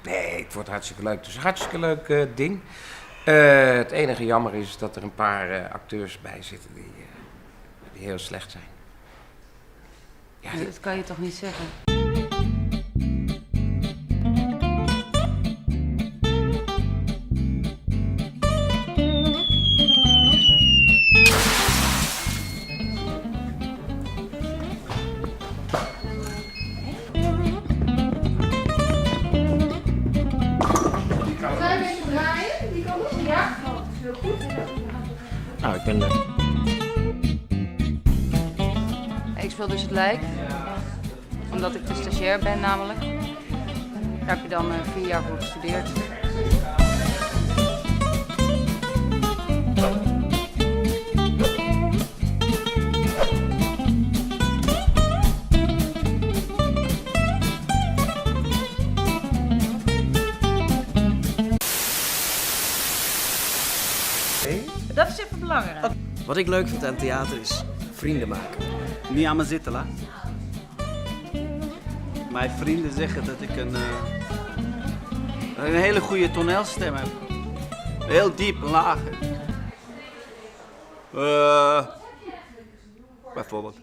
Nee, het wordt hartstikke leuk. Het is een hartstikke leuk ding. Het enige jammer is dat er een paar acteurs bij zitten die heel slecht zijn. Ja, Dat kan je toch niet zeggen? Zijn we even draaien? Die kan op? Ja. Heel goed. Nou, ik ben... Ik speel dus het lijk. Omdat ik de stagiair ben namelijk. Daar heb je dan 4 jaar voor gestudeerd. Dat is even belangrijk. Wat ik leuk vind aan theater is vrienden maken. Niet aan me zitten, la. Mijn vrienden zeggen dat ik een hele goede toneelstem heb. Heel diep, laag. Bijvoorbeeld.